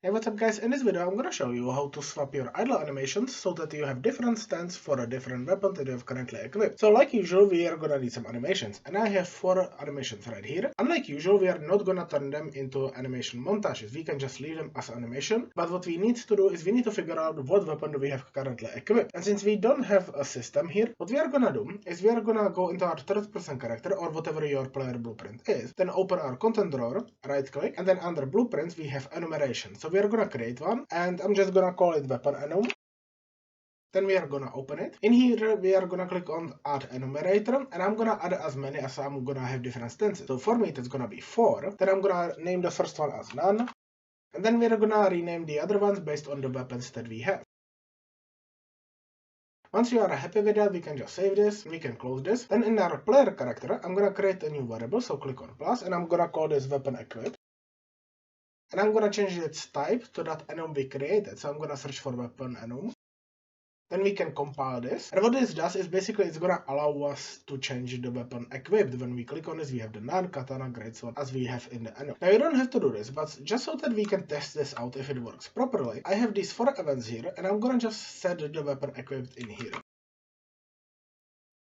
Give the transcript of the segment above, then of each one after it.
Hey, what's up guys? In this video I'm gonna show you how to swap your idle animations so that you have different stands for a different weapon that you have currently equipped. So like usual we are gonna need some animations, and I have 4 animations right here. Unlike usual we are not gonna turn them into animation montages, we can just leave them as animation, but what we need to do is we need to figure out what weapon do we have currently equipped. And since we don't have a system here, what we are gonna do is we are gonna go into our third person character or whatever your player blueprint is, then open our content drawer, right click, and then under blueprints we have enumeration. So we are gonna create one, and I'm just gonna call it weapon enum. Then we are gonna open it. In here we are gonna click on add enumerator, and I'm gonna add as many as I'm gonna have different stances. So for me it's gonna be 4. Then I'm gonna name the first one as none, and then we're gonna rename the other ones based on the weapons that we have. Once you are happy with that, we can just save this, we can close this. Then in our player character, I'm gonna create a new variable, so click on plus, and I'm gonna call this weapon equip. And I'm gonna change its type to that enum we created. So I'm gonna search for weapon enum. Then we can compile this. And what this does is basically it's gonna allow us to change the weapon equipped. When we click on this, we have the none, katana, greatsword as we have in the enum. Now you don't have to do this, but just so that we can test this out if it works properly, I have these 4 events here, and I'm gonna just set the weapon equipped in here.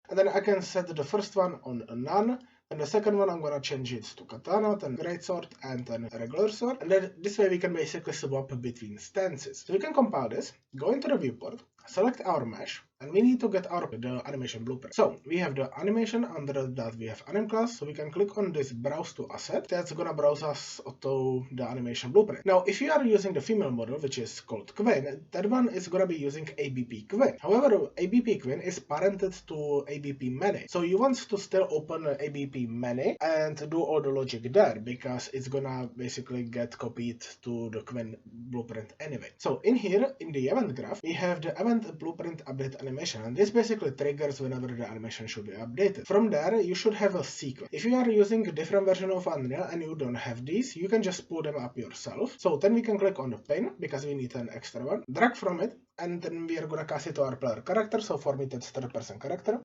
And then I can set the first one on a none. And the second one, I'm gonna change it to katana, then greatsword, and then regular sword. And then this way we can basically swap between stances. So we can compile this, go into the viewport, select our mesh, and we need to get the animation blueprint. So we have the animation, under that we have anim class, so we can click on this browse to asset. That's gonna browse us to the animation blueprint. Now if you are using the female model, which is called Queen, that one is gonna be using ABP Queen. However, ABP Queen is parented to ABP Many, so you want to still open ABP Many and do all the logic there, because it's gonna basically get copied to the Queen blueprint anyway. So in here, in the event graph, we have the event blueprint update animation, and this basically triggers whenever the animation should be updated. From there, you should have a sequence. If you are using a different version of Unreal and you don't have these, you can just pull them up yourself. So then we can click on the pane, because we need an extra one, drag from it, and then we are gonna cast it to our player character. So for me that's third person character.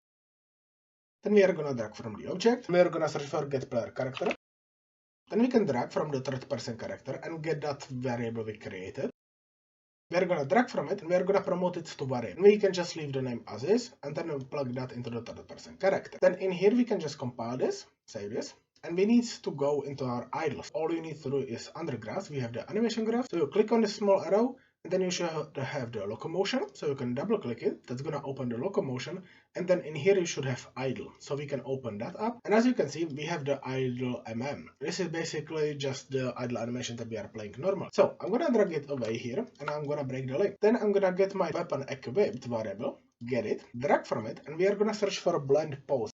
Then we are gonna drag from the object, we are gonna search for get player character. Then we can drag from the third person character and get that variable we created. We're gonna drag from it and we're gonna promote it to variable. We can just leave the name as is, and then we'll plug that into the third person character. Then in here we can just compile this, save this, and we need to go into our idles. All you need to do is under graphs, we have the animation graph. So you click on the small arrow, and then you should have the locomotion. So you can double click it, that's gonna open the locomotion. And then in here you should have idle, so we can open that up. And as you can see, we have the idle This is basically just the idle animation that we are playing normal. So I'm gonna drag it away here, and I'm gonna break the link. Then I'm gonna get my weapon equipped variable, get it, drag from it, and we are gonna search for a blend pose.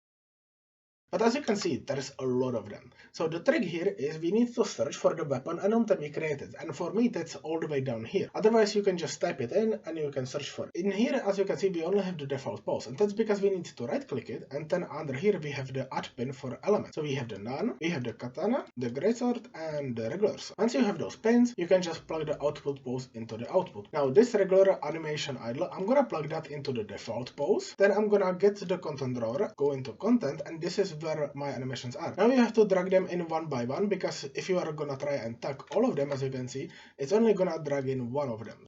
But as you can see, there's a lot of them. So the trick here is we need to search for the weapon enum that we created. And for me, that's all the way down here. Otherwise, you can just type it in and you can search for it. In here, as you can see, we only have the default pose. And that's because we need to right click it. And then under here, we have the add pin for elements. So we have the none, we have the katana, the greatsword, and the regular sword. Once you have those pins, you can just plug the output pose into the output. Now this regular animation idle, I'm gonna plug that into the default pose. Then I'm gonna get the content drawer, go into content, and this is where my animations are. Now you have to drag them in one by one, because if you are gonna try and tag all of them, as you can see, it's only gonna drag in one of them.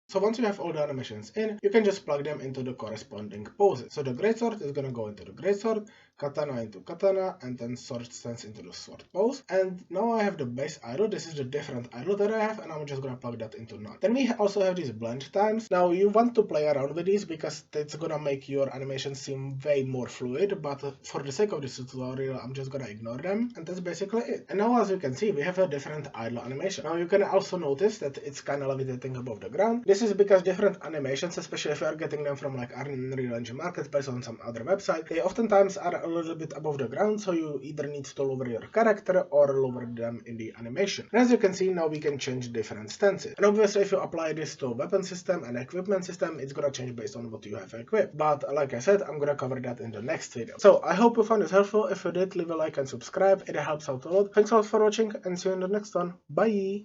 So once you have all the animations in, you can just plug them into the corresponding poses. So the greatsword is gonna go into the greatsword, katana into katana, and then sword stance into the sword pose. And now I have the base idle. This is the different idle that I have, and I'm just gonna plug that into none. Then we also have these blend times. Now you want to play around with these because it's gonna make your animation seem way more fluid, but for the sake of this tutorial, I'm just gonna ignore them, and that's basically it. And now as you can see, we have a different idle animation. Now you can also notice that it's kind of levitating above the ground. This is because different animations, especially if you are getting them from like Unreal Engine Marketplace on some other website, they oftentimes are a little bit above the ground, so you either need to lower your character or lower them in the animation. And as you can see, now we can change different stances. And obviously if you apply this to weapon system and equipment system, it's gonna change based on what you have equipped. But like I said, I'm gonna cover that in the next video. So I hope you found this helpful. If you did, leave a like and subscribe, it helps out a lot. Thanks a lot for watching, and see you in the next one. Bye!